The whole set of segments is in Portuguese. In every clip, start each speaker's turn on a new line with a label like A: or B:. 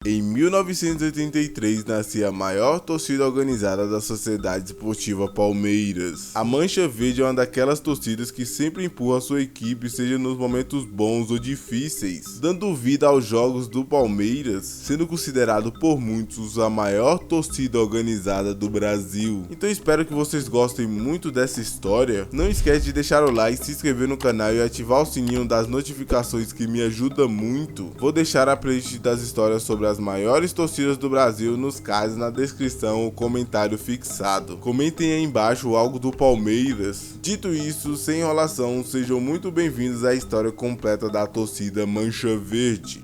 A: Em 1983 nascia a maior torcida organizada da Sociedade Esportiva Palmeiras. A Mancha Verde é uma daquelas torcidas que sempre empurra sua equipe, seja nos momentos bons ou difíceis, dando vida aos jogos do Palmeiras, sendo considerado por muitos a maior torcida organizada do Brasil. Então espero que vocês gostem muito dessa história. Não esquece de deixar o like, se inscrever no canal e ativar o sininho das notificações, que me ajuda muito. Vou deixar a playlist das histórias sobre as maiores torcidas do Brasil nos cards na descrição ou comentário fixado. Comentem aí embaixo algo do Palmeiras. Dito isso, sem enrolação, sejam muito bem-vindos à história completa da torcida Mancha Verde.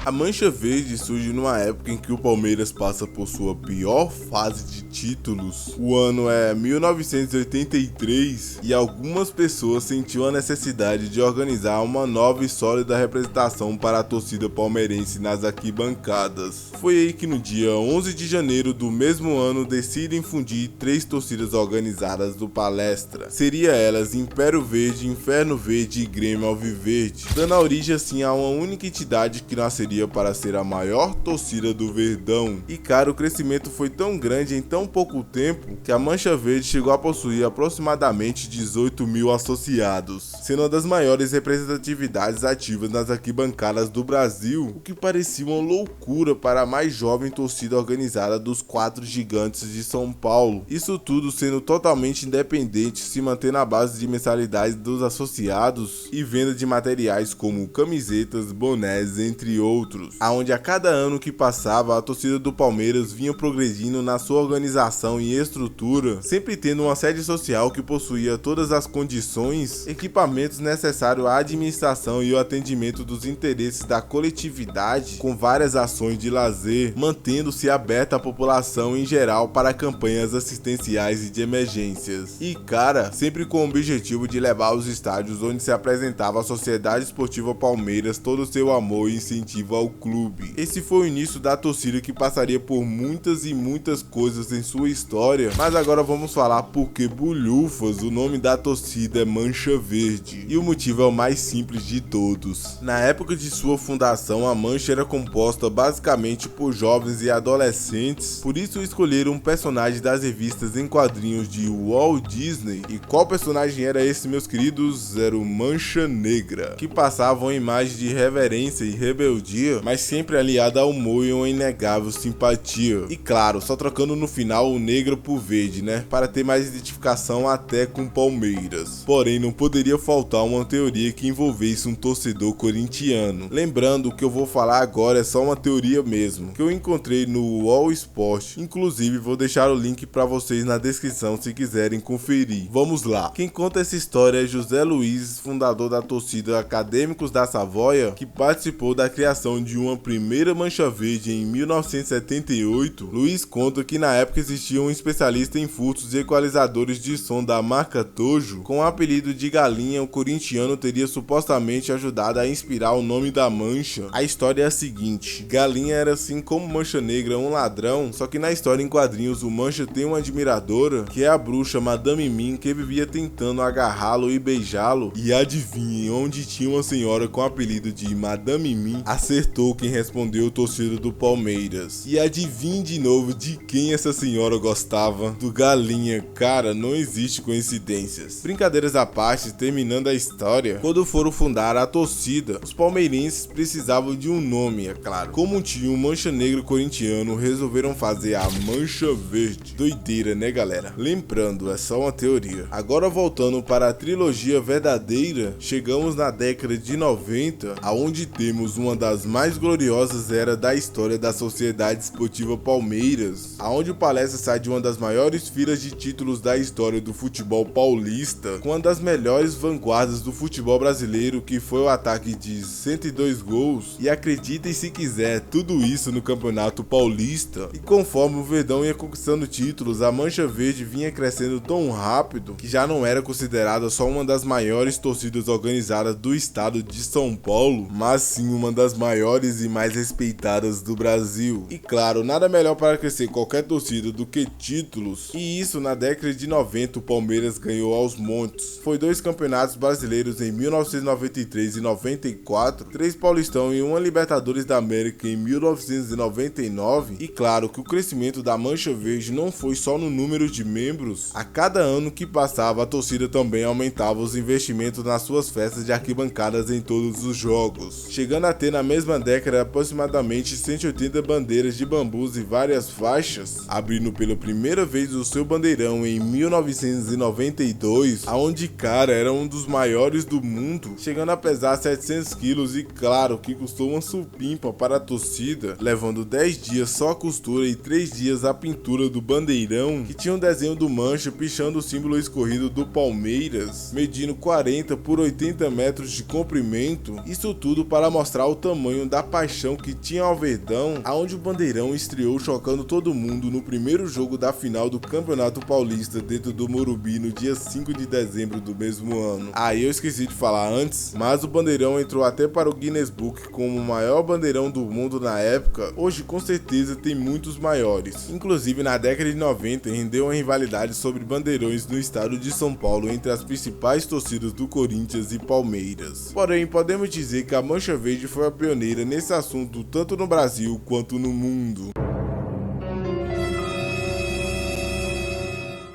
A: A Mancha Verde surge numa época em que o Palmeiras passa por sua pior fase de títulos. O ano é 1983 e algumas pessoas sentiam a necessidade de organizar uma nova e sólida representação para a torcida palmeirense nas arquibancadas. Foi aí que no dia 11 de janeiro do mesmo ano decidem fundir 3 torcidas organizadas do Palestra. Seria elas Império Verde, Inferno Verde e Grêmio Alviverde, dando a origem assim a uma única entidade que nasceria para ser a maior torcida do Verdão. E cara, o crescimento foi tão grande em tão pouco tempo que a Mancha Verde chegou a possuir aproximadamente 18 mil associados, sendo uma das maiores representatividades ativas nas arquibancadas do Brasil, o que parecia uma loucura para a mais jovem torcida organizada dos 4 gigantes de São Paulo. Isso tudo sendo totalmente independente, se mantendo à base de mensalidades dos associados e venda de materiais como camisetas, bonés, entre outros, aonde a cada ano que passava a torcida do Palmeiras vinha progredindo na sua organização e estrutura, sempre tendo uma sede social que possuía todas as condições, equipamentos necessários à administração e o atendimento dos interesses da coletividade, com várias ações de lazer, mantendo-se aberta à população em geral para campanhas assistenciais e de emergências. E cara, sempre com o objetivo de levar aos estádios onde se apresentava a Sociedade Esportiva Palmeiras todo o seu amor e incentivo ao clube. Esse foi o início da torcida, que passaria por muitas e muitas coisas em sua história, mas agora vamos falar porque bulhufas o nome da torcida é Mancha Verde, e o motivo é o mais simples de todos. Na época de sua fundação, a Mancha era composta basicamente por jovens e adolescentes, por isso escolheram um personagem das revistas em quadrinhos de Walt Disney. E qual personagem era esse, meus queridos? Era o Mancha Negra, que passava uma imagem de reverência e rebeldia, mas sempre aliada ao humor e uma inegável simpatia. E claro, só trocando no final o negro por verde, né? Para ter mais identificação até com Palmeiras. Porém, não poderia faltar uma teoria que envolvesse um torcedor corintiano. Lembrando, o que eu vou falar agora é só uma teoria mesmo, que eu encontrei no All Sport. Inclusive, vou deixar o link para vocês na descrição se quiserem conferir. Vamos lá. Quem conta essa história é José Luiz, fundador da torcida Acadêmicos da Savoia, que participou da criação de uma primeira Mancha Verde em 1978. Luiz conta que na época existia um especialista em furtos e equalizadores de som da marca Tojo. Com o apelido de Galinha, o corintiano teria supostamente ajudado a inspirar o nome da mancha. A história é a seguinte: Galinha era, assim como Mancha Negra, um ladrão, só que na história em quadrinhos o Mancha tem uma admiradora, que é a bruxa Madame Mim, que vivia tentando agarrá-lo e beijá-lo. E adivinhem, onde tinha uma senhora com o apelido de Madame Mim, acertou quem respondeu: torcida do Palmeiras. E adivinhe de novo de quem essa senhora gostava? Do Galinha. Cara, não existe coincidências. Brincadeiras à parte, terminando a história, quando foram fundar a torcida, os palmeirenses precisavam de um nome, é claro. Como tinha um Mancha Negra corintiano, resolveram fazer a Mancha Verde. Doideira, né, galera? Lembrando, é só uma teoria. Agora, voltando para a trilogia verdadeira, chegamos na década de 90, aonde temos uma das mais gloriosas eras da história da Sociedade Esportiva Palmeiras, aonde o Palestra sai de uma das maiores filas de títulos da história do futebol paulista, com uma das melhores vanguardas do futebol brasileiro, que foi o ataque de 102 gols, e acreditem se quiser, tudo isso no Campeonato Paulista. E conforme o Verdão ia conquistando títulos, a Mancha Verde vinha crescendo tão rápido que já não era considerada só uma das maiores torcidas organizadas do estado de São Paulo, mas sim uma das maiores maiores e mais respeitadas do Brasil. E claro, nada melhor para crescer qualquer torcida do que títulos. E isso na década de 90 o Palmeiras ganhou aos montes. Foi 2 campeonatos brasileiros em 1993 e 94, 3 Paulistão e 1 Libertadores da América em 1999. E claro que o crescimento da Mancha Verde não foi só no número de membros. A cada ano que passava, a torcida também aumentava os investimentos nas suas festas de arquibancadas em todos os jogos, chegando a ter na mesma década aproximadamente 180 bandeiras de bambus e várias faixas, abrindo pela primeira vez o seu bandeirão em 1992, aonde cara era um dos maiores do mundo, chegando a pesar 700 quilos e claro que custou uma supimpa para a torcida, levando 10 dias só a costura e 3 dias a pintura do bandeirão, que tinha um desenho do Mancha pichando o símbolo escorrido do Palmeiras, medindo 40 por 80 metros de comprimento, isso tudo para mostrar o tamanho da paixão que tinha ao Verdão, aonde o bandeirão estreou chocando todo mundo no primeiro jogo da final do Campeonato Paulista dentro do Morumbi no dia 5 de dezembro do mesmo ano. Aí eu esqueci de falar antes, mas o bandeirão entrou até para o Guinness Book como o maior bandeirão do mundo na época. Hoje com certeza tem muitos maiores, inclusive na década de 90 rendeu uma rivalidade sobre bandeirões no estado de São Paulo entre as principais torcidas do Corinthians e Palmeiras. Porém, podemos dizer que a Mancha Verde foi a pioneira nesse assunto tanto no Brasil quanto no mundo.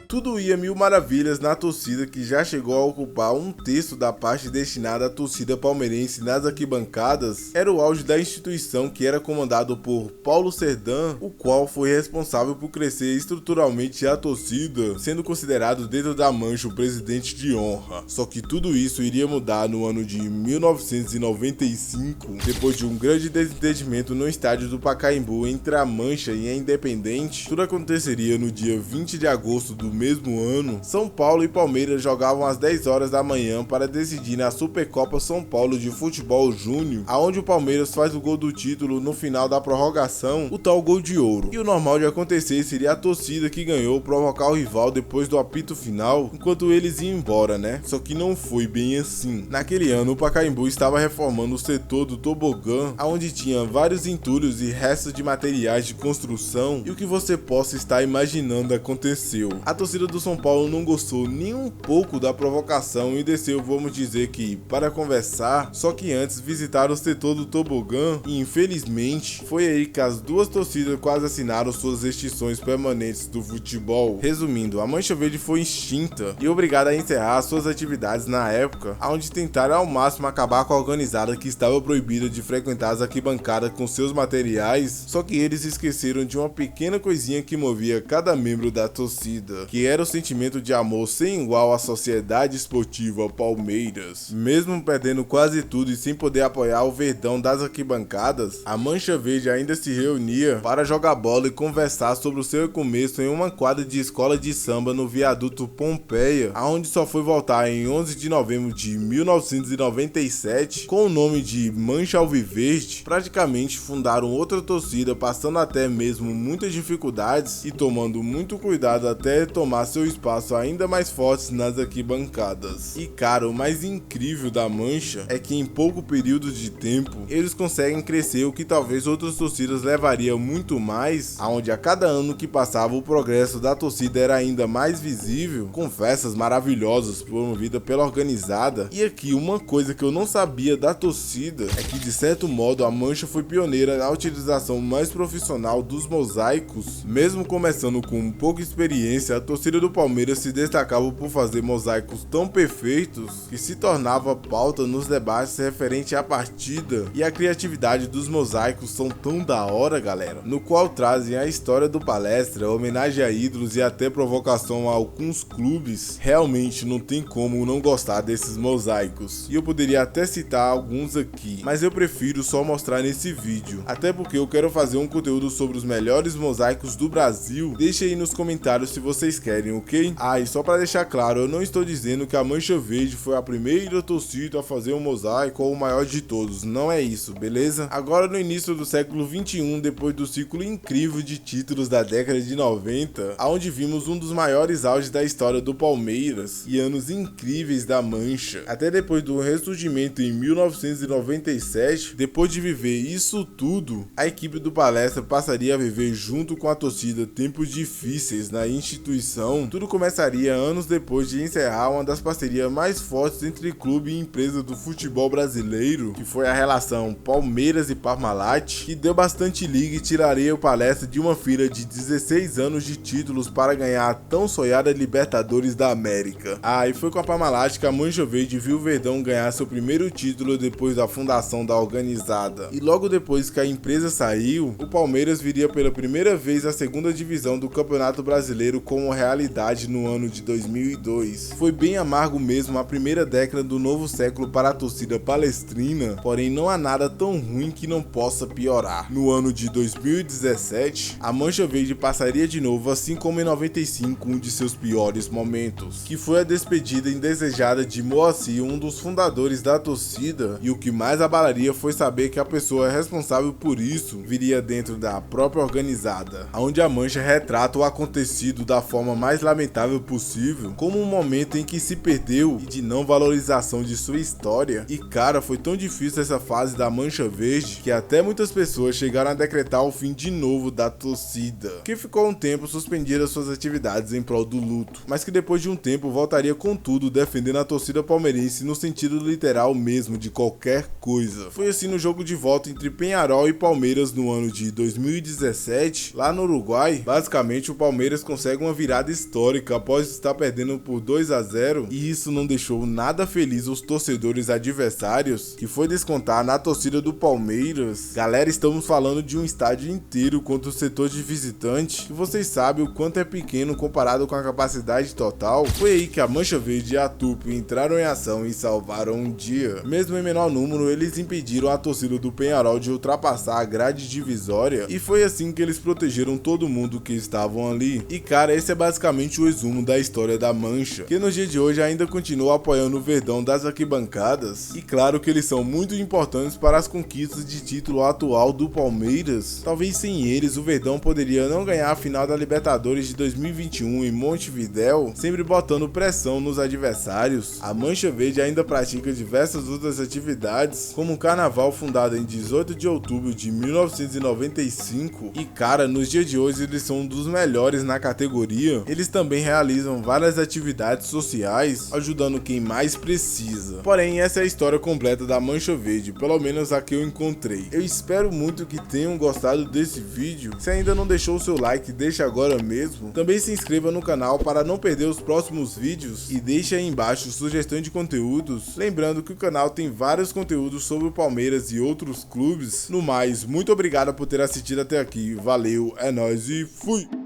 A: Tudo ia mil maravilhas na torcida, que já chegou a ocupar um terço da parte destinada à torcida palmeirense nas arquibancadas. Era o auge da instituição, que era comandado por Paulo Serdã, o qual foi responsável por crescer estruturalmente a torcida, sendo considerado dentro da Mancha o presidente de honra. Só que tudo isso iria mudar no ano de 1995, depois de um grande desentendimento no estádio do Pacaembu entre a Mancha e a Independente. Tudo aconteceria no dia 20 de agosto do mesmo ano. São Paulo e Palmeiras jogavam às 10 horas da manhã para decidir na Supercopa São Paulo de Futebol Júnior, aonde o Palmeiras faz o gol do título no final da prorrogação, o tal gol de ouro. E o normal de acontecer seria a torcida que ganhou provocar o rival depois do apito final, enquanto eles iam embora, né? Só que não foi bem assim. Naquele ano, o Pacaembu estava reformando o setor do tobogã, aonde tinha vários entulhos e restos de materiais de construção, e o que você possa estar imaginando aconteceu. A torcida do São Paulo não gostou nem um pouco da provocação e desceu, vamos dizer que para conversar, só que antes visitaram o setor do tobogã e infelizmente foi aí que as duas torcidas quase assinaram suas extinções permanentes do futebol. Resumindo, a Mancha Verde foi extinta e obrigada a encerrar suas atividades na época, onde tentaram ao máximo acabar com a organizada que estava proibida de frequentar as arquibancadas com seus materiais, só que eles esqueceram de uma pequena coisinha que movia cada membro da torcida, que era o sentimento de amor sem igual à Sociedade Esportiva Palmeiras. Mesmo perdendo quase tudo e sem poder apoiar o Verdão das arquibancadas, a Mancha Verde ainda se reunia para jogar bola e conversar sobre o seu começo em uma quadra de escola de samba no viaduto Pompeia, aonde só foi voltar em 11 de novembro de 1997 com o nome de Mancha Alviverde. Praticamente fundaram outra torcida, passando até mesmo muitas dificuldades e tomando muito cuidado até tomar seu espaço ainda mais fortes nas arquibancadas. E cara, o mais incrível da Mancha é que em pouco período de tempo eles conseguem crescer, o que talvez outras torcidas levariam muito mais, aonde a cada ano que passava o progresso da torcida era ainda mais visível, com festas maravilhosas promovidas pela organizada. E aqui uma coisa que eu não sabia da torcida é que de certo modo a Mancha foi pioneira na utilização mais profissional dos mosaicos. Mesmo começando com pouca experiência, a torcida do Palmeiras se destacava por fazer mosaicos tão perfeitos que se tornava pauta nos debates referente à partida, e a criatividade dos mosaicos são tão da hora, galera, no qual trazem a história do palestra, homenagem a ídolos e até provocação a alguns clubes. Realmente não tem como não gostar desses mosaicos, e eu poderia até citar alguns aqui, mas eu prefiro só mostrar nesse vídeo, até porque eu quero fazer um conteúdo sobre os melhores mosaicos do Brasil. Deixe aí nos comentários se vocês querem, ok? Ah, e só pra deixar claro, eu não estou dizendo que a Mancha Verde foi a primeira torcida a fazer um mosaico ou o maior de todos, não é isso, beleza? Agora no início do século 21, depois do ciclo incrível de títulos da década de 90, onde vimos um dos maiores auges da história do Palmeiras e anos incríveis da Mancha, até depois do ressurgimento em 1997, depois de viver isso tudo, a equipe do Palestra passaria a viver junto com a torcida tempos difíceis na instituição. Tudo começaria anos depois de encerrar uma das parcerias mais fortes entre clube e empresa do futebol brasileiro, que foi a relação Palmeiras e Parmalat, que deu bastante liga e tiraria o Palestra de uma fila de 16 anos de títulos para ganhar a tão sonhada Libertadores da América. Ah, e foi com a Parmalat que a Mancha Verde viu o Verdão ganhar seu primeiro título depois da fundação da organizada. E logo depois que a empresa saiu, o Palmeiras viria pela primeira vez a segunda divisão do Campeonato Brasileiro como realidade no ano de 2002. Foi bem amargo mesmo a primeira década do novo século para a torcida palestrina, porém não há nada tão ruim que não possa piorar. No ano de 2017, a Mancha Verde passaria de novo, assim como em 95, um de seus piores momentos, que foi a despedida indesejada de Moacir, um dos fundadores da torcida, e o que mais abalaria foi saber que a pessoa responsável por isso viria dentro da própria organizada, onde a Mancha retrata o acontecido da forma mais lamentável possível, como um momento em que se perdeu e de não valorização de sua história. E cara, foi tão difícil essa fase da Mancha Verde que até muitas pessoas chegaram a decretar o fim de novo da torcida, que ficou um tempo suspendida suas atividades em prol do luto, mas que depois de um tempo voltaria com tudo, defendendo a torcida palmeirense no sentido literal mesmo de qualquer coisa. Foi assim no jogo de volta entre Peñarol e Palmeiras no ano de 2017, lá no Uruguai. Basicamente o Palmeiras consegue uma virada histórica após estar perdendo por 2-0, e isso não deixou nada feliz os torcedores adversários, que foi descontar na torcida do Palmeiras. Galera, estamos falando de um estádio inteiro contra o setor de visitante, que vocês sabem o quanto é pequeno comparado com a capacidade total. Foi aí que a Mancha Verde e a Tupi entraram em ação e salvaram um dia. Mesmo em menor número, eles impediram a torcida do Peñarol de ultrapassar a grade divisória, e foi assim que eles protegeram todo mundo que estavam ali. E cara, esse é basicamente o resumo da história da Mancha, que no dia de hoje ainda continua apoiando o Verdão das arquibancadas, e claro que eles são muito importantes para as conquistas de título atual do Palmeiras. Talvez sem eles o Verdão poderia não ganhar a final da Libertadores de 2021 em Montevidéu, sempre botando pressão nos adversários. A Mancha Verde ainda pratica diversas outras atividades, como o Carnaval, fundado em 18 de outubro de 1995, e cara, nos dias de hoje eles são um dos melhores na categoria. Eles também realizam várias atividades sociais, ajudando quem mais precisa. Porém, essa é a história completa da Mancha Verde, pelo menos a que eu encontrei. Eu espero muito que tenham gostado desse vídeo. Se ainda não deixou o seu like, deixa agora mesmo. Também se inscreva no canal para não perder os próximos vídeos, e deixe aí embaixo sugestões de conteúdos. Lembrando que o canal tem vários conteúdos sobre o Palmeiras e outros clubes. No mais, muito obrigado por ter assistido até aqui. Valeu, é nóis e fui!